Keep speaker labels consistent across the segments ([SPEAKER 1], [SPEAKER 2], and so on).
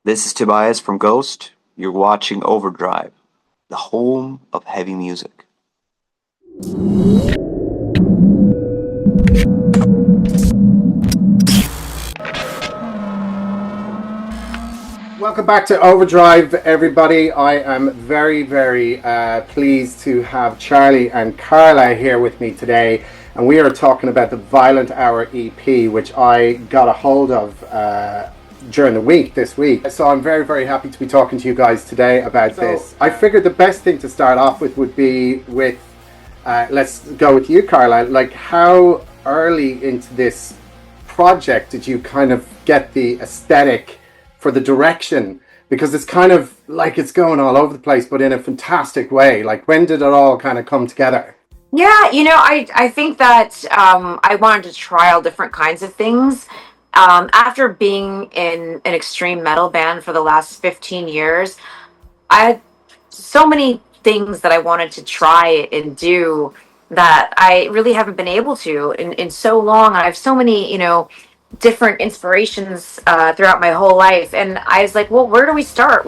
[SPEAKER 1] This is Tobias from Ghost. You're watching Overdrive, the home of heavy music.
[SPEAKER 2] Welcome back to Overdrive, everybody. I am very pleased to have Charlie and Carla here with me today, and we are talking about the Violent Hour EP, which I got a hold of during the week this week. So I'm very happy to be talking to you guys today about this. I figured the best thing to start off with would be with let's go with you, Carla. Like, how early into this project did you kind of get the aesthetic for the direction? Because it's kind of like it's going all over the place, but in a fantastic way. Like, when did it all kind of come together?
[SPEAKER 3] Yeah, I think that I wanted to try all different kinds of things. After being in an extreme metal band for the last 15 years, I had so many things that I wanted to try and do that I really haven't been able to in so long. I have so many, different inspirations throughout my whole life, and I was like, well, where do we start?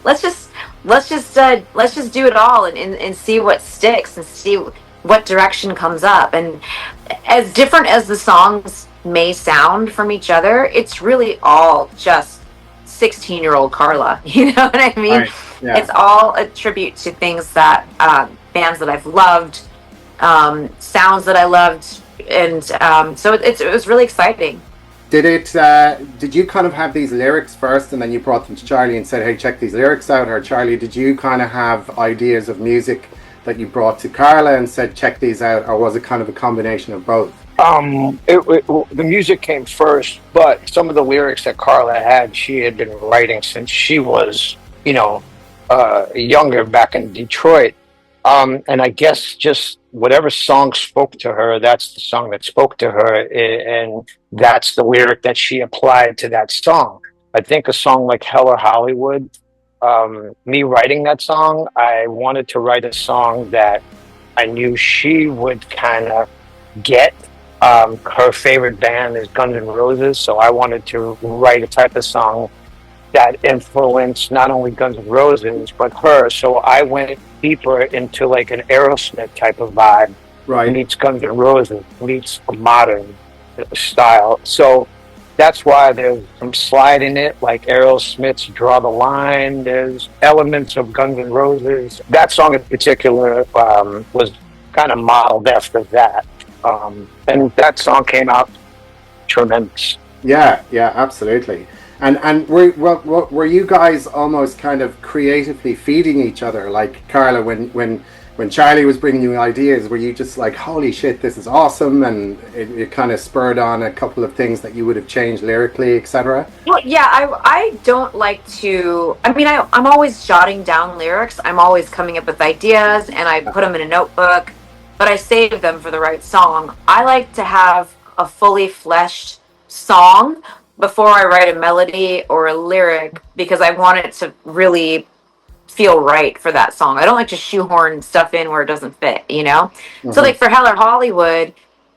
[SPEAKER 3] Let's just let's just do it all and see what sticks and see what direction comes up. And as different as the songs may sound from each other, it's really all just 16-year-old Carla. You know what I mean?
[SPEAKER 2] Right. Yeah.
[SPEAKER 3] It's all a tribute to things that bands that I've loved, sounds that I loved, and so it was really exciting.
[SPEAKER 2] Did you kind of have these lyrics first and then you brought them to Charlie and said, hey, check these lyrics out? Or Charlie, did you kind of have ideas of music that you brought to Carla and said, check these out? Or was it kind of a combination of both?
[SPEAKER 4] The music came first, but some of the lyrics that Carla had, she had been writing since she was, younger back in Detroit. And I guess just whatever song spoke to her, that's the song that spoke to her, and that's the lyric that she applied to that song. I think a song like Hell or Hollywood, me writing that song, I wanted to write a song that I knew she would kind of get. Her favorite band is Guns N' Roses, so I wanted to write a type of song that influenced not only Guns N' Roses but her. So I went deeper into like an Aerosmith type of vibe,
[SPEAKER 2] Right.
[SPEAKER 4] meets Guns N' Roses, meets a modern style. So that's why there's some slide in it, like Aerosmith's "Draw the Line." There's elements of Guns N' Roses. That song in particular was kind of modeled after that. And that song came out tremendous.
[SPEAKER 2] Yeah, absolutely. And were you guys almost kind of creatively feeding each other? Like, Carla, when Charlie was bringing you ideas, were you just like, holy shit, this is awesome, and it kind of spurred on a couple of things that you would have changed lyrically, etc.?
[SPEAKER 3] Well, yeah, I don't like to. I mean, I'm always jotting down lyrics. I'm always coming up with ideas, and I put them in a notebook, but I save them for the right song. I like to have a fully fleshed song before I write a melody or a lyric, because I want it to really feel right for that song. I don't like to shoehorn stuff in where it doesn't fit, you know? So,
[SPEAKER 2] Mm-hmm.
[SPEAKER 3] like for Hell or Hollywood,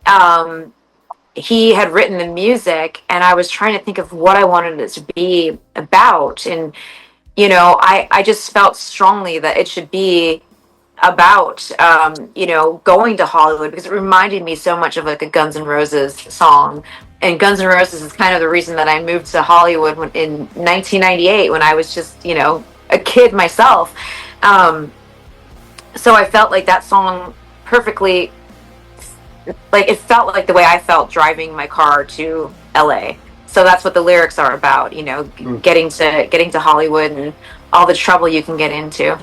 [SPEAKER 3] um, he had written the music, and I was trying to think of what I wanted it to be about. And, I just felt strongly that it should be about, going to Hollywood, because it reminded me so much of like a Guns N' Roses song. And Guns N' Roses is kind of the reason that I moved to Hollywood in 1998, when I was just, a kid myself. Um, so I felt like that song perfectly, like it felt like the way I felt driving my car to LA. So that's what the lyrics are about, getting to Hollywood and all the trouble you can get into.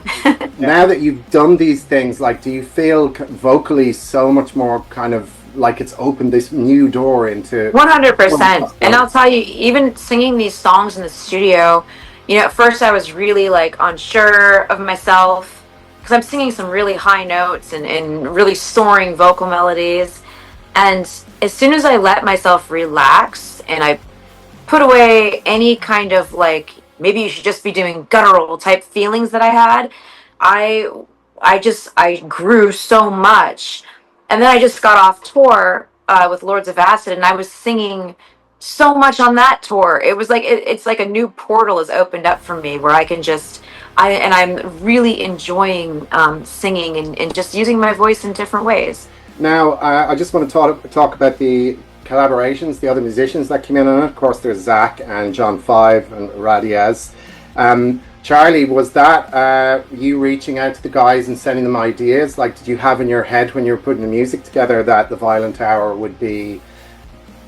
[SPEAKER 2] Now that you've done these things, like, do you feel vocally so much more kind of like it's opened this new door into
[SPEAKER 3] 100%. And I'll tell you, even singing these songs in the studio, at first I was really like unsure of myself, because I'm singing some really high notes and really soaring vocal melodies. And as soon as I let myself relax and I put away any kind of like, maybe you should just be doing guttural type feelings that I had, I I grew so much. And then I just got off tour with Lords of Acid, and I was singing so much on that tour. It was like it's like a new portal has opened up for me where I can just I'm really enjoying singing and just using my voice in different ways.
[SPEAKER 2] Now, I just want to talk about the collaborations, the other musicians that came in on it. Of course, there's Zach and John Five and Radiaz. Charlie, was that you reaching out to the guys and sending them ideas? Like, did you have in your head when you were putting the music together that the Violent Hour would be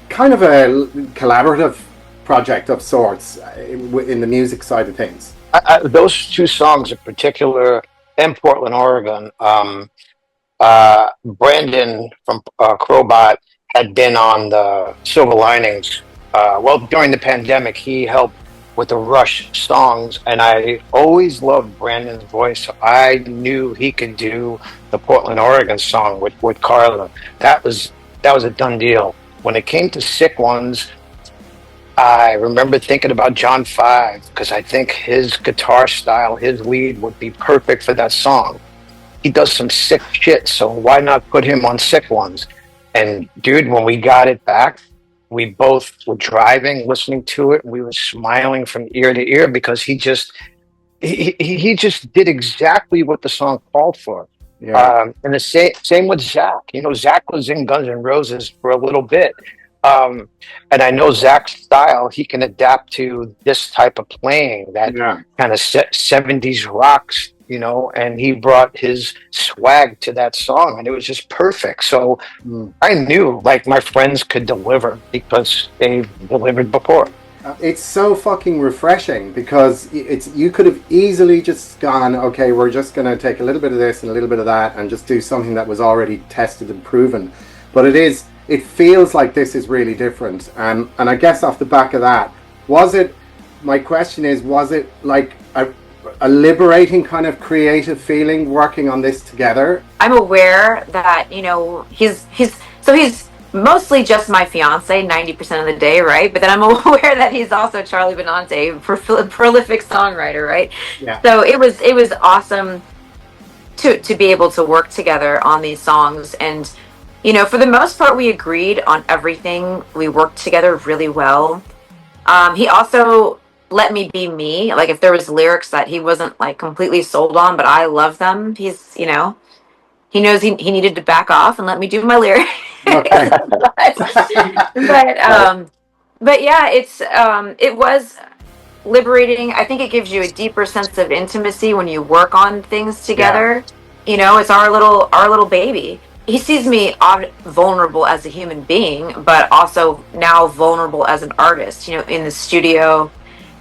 [SPEAKER 2] kind of a collaborative project of sorts in the music side of things?
[SPEAKER 4] Those two songs in particular in Portland, Oregon, Brandon from Crowbot had been on the Silver Linings. Well, during the pandemic, he helped with the Rush songs, and I always loved Brandon's voice. So I knew he could do the Portland, Oregon song with Carla. That was a done deal. When it came to Sick Ones, I remember thinking about John Five because I think his guitar style, his lead would be perfect for that song. He does some sick shit, so why not put him on Sick Ones? And dude, when we got it back, we both were driving, listening to it, and we were smiling from ear to ear because he just did exactly what the song called for.
[SPEAKER 2] Yeah.
[SPEAKER 4] And the same with Zach. You know, Zach was in Guns N' Roses for a little bit. And I know Zach's style, he can adapt to this type of playing, that kind of 70s rocks, you know, and he brought his swag to that song and it was just perfect. So I knew like my friends could deliver because they've delivered before.
[SPEAKER 2] It's so fucking refreshing because you could have easily just gone, okay, we're just going to take a little bit of this and a little bit of that and just do something that was already tested and proven. But it feels like this is really different. And I guess off the back of that, my question is, was it like a liberating kind of creative feeling working on this together?
[SPEAKER 3] I'm aware that, you know, he's mostly just my fiance 90% of the day, right? But then I'm aware that he's also Charlie Benante, prolific songwriter, right?
[SPEAKER 2] Yeah.
[SPEAKER 3] So it was awesome to be able to work together on these songs. And, you know, for the most part, we agreed on everything. We worked together really well. He also let me be me. Like if there was lyrics that he wasn't like completely sold on, but I love them, he's, you know, he knows he needed to back off and let me do my lyrics.
[SPEAKER 2] Okay.
[SPEAKER 3] but yeah, it was liberating. I think it gives you a deeper sense of intimacy when you work on things together. Yeah. You know, it's our little baby. He sees me vulnerable as a human being, but also now vulnerable as an artist, you know, in the studio.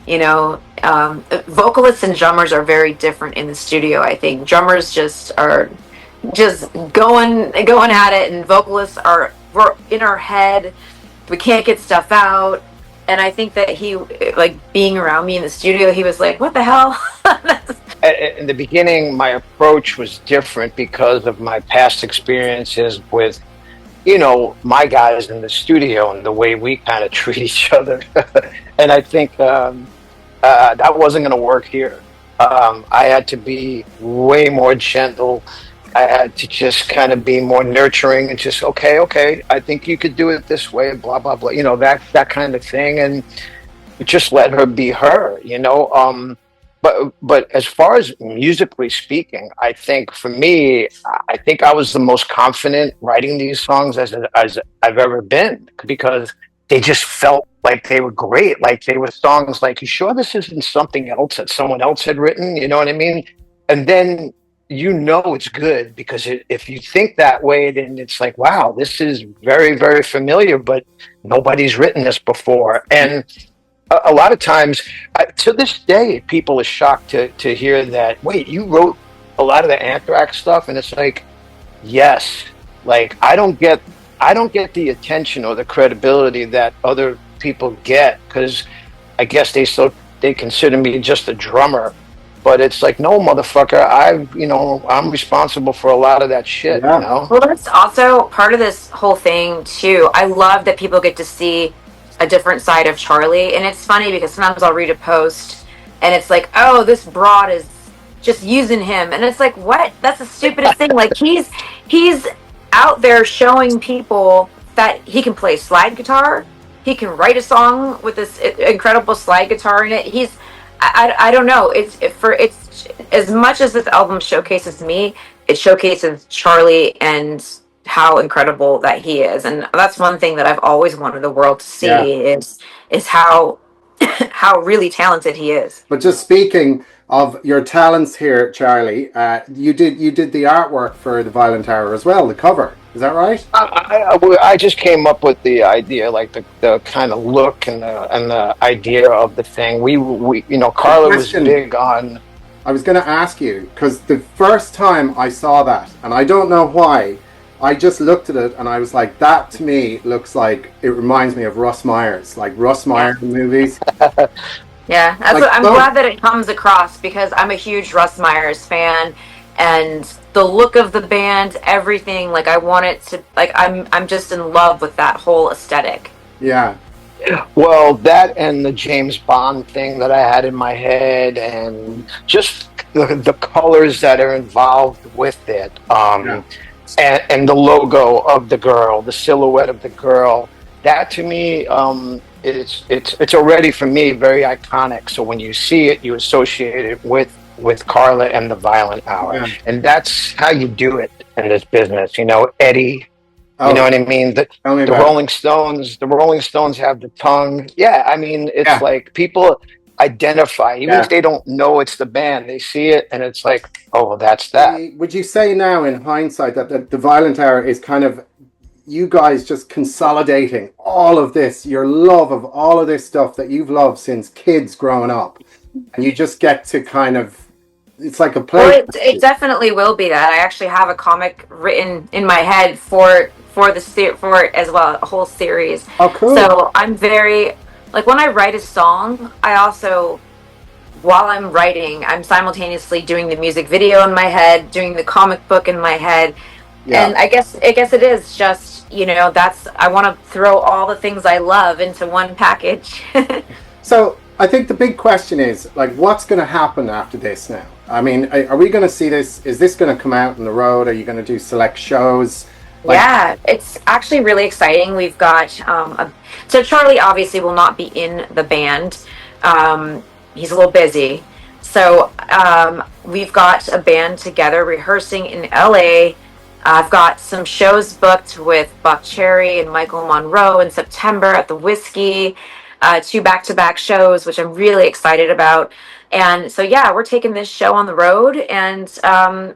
[SPEAKER 3] You know, vocalists and drummers are very different in the studio. I think drummers just are just going at it, and vocalists we're in our head. We can't get stuff out. And I think that he, like being around me in the studio, he was like, "What the hell?"
[SPEAKER 4] In the beginning, my approach was different because of my past experiences with, you know, my guys in the studio and the way we kind of treat each other. And I think that wasn't going to work here. I had to be way more gentle. I had to just kind of be more nurturing and just, okay, I think you could do it this way, blah, blah, blah, you know, that kind of thing. And just let her be her, you know. But as far as musically speaking, I think for me, I think I was the most confident writing these songs as I've ever been, because they just felt like they were great. Like they were songs like, you sure this isn't something else that someone else had written? You know what I mean? And then you know it's good, because if you think that way, then it's like, wow, this is very, very familiar, but nobody's written this before. And a lot of times, to this day, people are shocked to hear that, wait, you wrote a lot of the Anthrax stuff? And it's like, yes. Like, I don't get the attention or the credibility that other people get, because I guess they consider me just a drummer. But it's like, no, motherfucker, I'm responsible for a lot of that shit,
[SPEAKER 2] Yeah.
[SPEAKER 4] you know?
[SPEAKER 3] Well, that's also part of this whole thing, too. I love that people get to see a different side of Charlie. And it's funny because sometimes I'll read a post and it's like, oh, this broad is just using him. And it's like, what? That's the stupidest thing. Like, he's out there showing people that he can play slide guitar, He can write a song with this incredible slide guitar in it. I don't know. It's as much as this album showcases me, it showcases Charlie and how incredible that he is. And that's one thing that I've always wanted the world to see
[SPEAKER 2] Yeah.
[SPEAKER 3] is how how really talented he is.
[SPEAKER 2] But just speaking of your talents here, Charlie, you did the artwork for the Violent Hour as well, the cover. Is that right?
[SPEAKER 4] I just came up with the idea, like the kind of look and the idea of the thing. We you know, Carla was big on.
[SPEAKER 2] I was going to ask you, because the first time I saw that, and I don't know why, I just looked at it and I was like, that to me looks like, it reminds me of Russ Myers, like Russ Myers movies.
[SPEAKER 3] Yeah, I'm glad that it comes across, because I'm a huge Russ Myers fan, and the look of the band, everything, like I want it to, like I'm just in love with that whole aesthetic.
[SPEAKER 2] Yeah.
[SPEAKER 4] Well, that and the James Bond thing that I had in my head, and just the colors that are involved with it, and the logo of the girl, the silhouette of the girl. That to me, it's already for me very iconic. So when you see it, you associate it with Carla and the Violent Hour, and that's how you do it in this business. You know, Eddie. You know what I mean? The Rolling Stones. The Rolling Stones have the tongue. Yeah, I mean, it's like people identify, even if they don't know it's the band. They see it, and it's like, oh, that's that.
[SPEAKER 2] Would you say now, in hindsight, that the Violent Hour is kind of you guys just consolidating all of this, your love of all of this stuff that you've loved since kids growing up, and you just get to kind of, it's like a play.
[SPEAKER 3] Well, it definitely will be that. I actually have a comic written in my head for it as well, a whole series.
[SPEAKER 2] Oh, cool.
[SPEAKER 3] So I'm very, like, when I write a song, I also, while I'm writing, I'm simultaneously doing the music video in my head, doing the comic book in my head. Yeah. And I guess it is just, you know, I want to throw all the things I love into one package.
[SPEAKER 2] So I think the big question is, like, what's going to happen after this now? I mean, are we going to see this? Is this going to come out on the road? Are you going to do select shows? Like,
[SPEAKER 3] yeah, it's actually really exciting. We've got, so Charlie obviously will not be in the band. He's a little busy. So we've got a band together rehearsing in LA. I've got some shows booked with Buck Cherry and Michael Monroe in September at the Whiskey. 2 back-to-back shows, which I'm really excited about. And so, yeah, we're taking this show on the road, and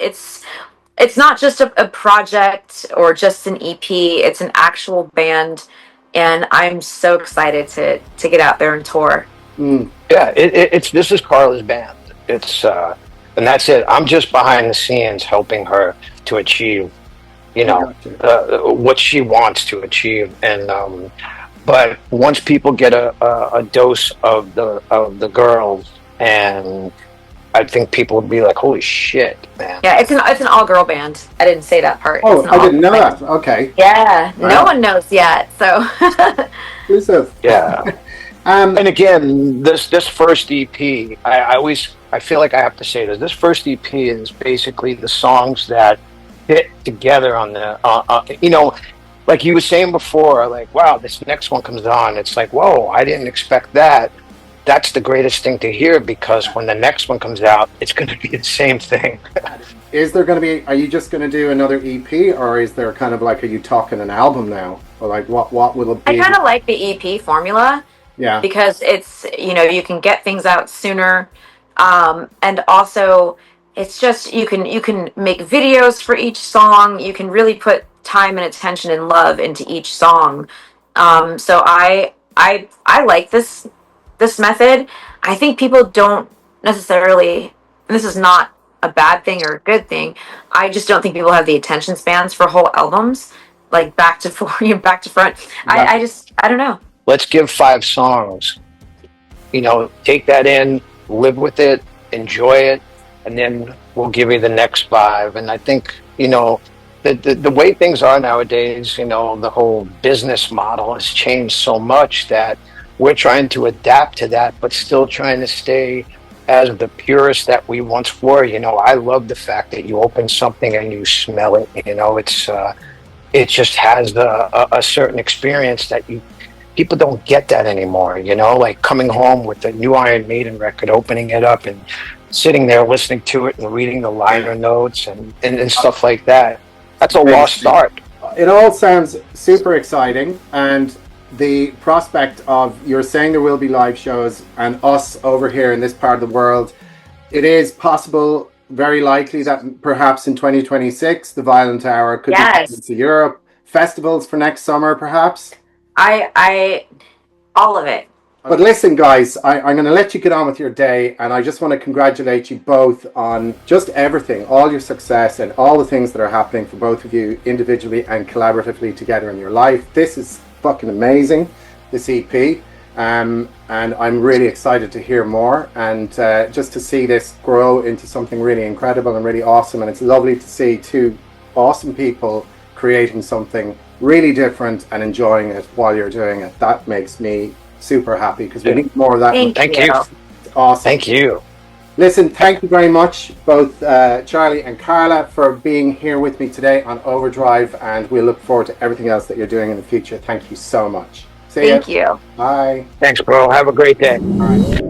[SPEAKER 3] it's not just a project or just an EP. It's an actual band, and I'm so excited to get out there and tour.
[SPEAKER 4] Yeah, this is Carla's band. It's and that's it. I'm just behind the scenes helping her to achieve, you know, what she wants to achieve. And but once people get a dose of the girls, and I think people would be like, "Holy shit, man!"
[SPEAKER 3] Yeah, it's an all-girl band. I didn't say that part.
[SPEAKER 2] Oh, I didn't know that. Okay.
[SPEAKER 3] Yeah, no one knows yet. So.
[SPEAKER 2] Exclusive.
[SPEAKER 4] Yeah. And again, this first EP, I feel like I have to say this. This first EP is basically the songs that fit together on the, you know, like you were saying before, like, wow, this next one comes on. It's like, whoa, I didn't expect that. That's the greatest thing to hear, because when the next one comes out, it's going to be the same thing.
[SPEAKER 2] Is there going to be, are you just going to do another EP, or is there kind of like, are you talking an album now? Or like, what will it be?
[SPEAKER 3] I kind of like the EP formula.
[SPEAKER 2] Yeah.
[SPEAKER 3] Because it's, you know, you can get things out sooner. And also, it's just, you can make videos for each song. You can really put time and attention and love into each song. So I like this method. I think people don't necessarily, and this is not a bad thing or a good thing, I just don't think people have the attention spans for whole albums, like back to front. I don't know.
[SPEAKER 4] Let's give 5 songs, you know, take that in, live with it, enjoy it, and then we'll give you the next 5. And I think, you know, the way things are nowadays, you know, the whole business model has changed so much that we're trying to adapt to that, but still trying to stay as the purest that we once were. You know, I love the fact that you open something and you smell it. You know, it just has a certain experience that you people don't get that anymore, you know, like coming home with the new Iron Maiden record, opening it up and sitting there listening to it and reading the liner notes and stuff like that. That's a lost art.
[SPEAKER 2] It all sounds super exciting, and the prospect of, you're saying there will be live shows, and us over here in this part of the world, it is possible, very likely, that perhaps in 2026 the Violent Hour could be coming to Europe. Festivals for next summer, perhaps.
[SPEAKER 3] I all of it.
[SPEAKER 2] But listen, guys, I'm going to let you get on with your day, and I just want to congratulate you both on just everything, all your success, and all the things that are happening for both of you individually and collaboratively together in your life. This is fucking amazing, this EP, and I'm really excited to hear more, and just to see this grow into something really incredible and really awesome. And it's lovely to see two awesome people creating something really different and enjoying it while you're doing it. That makes me super happy, because we need more of that.
[SPEAKER 3] Thank you.
[SPEAKER 2] It's awesome.
[SPEAKER 4] Thank you.
[SPEAKER 2] Listen, thank you very much, both Charlie and Carla, for being here with me today on Overdrive, and we look forward to everything else that you're doing in the future. Thank you so much. See ya.
[SPEAKER 3] Thank you.
[SPEAKER 2] Bye.
[SPEAKER 4] Thanks, bro. Have a great day.
[SPEAKER 2] All right.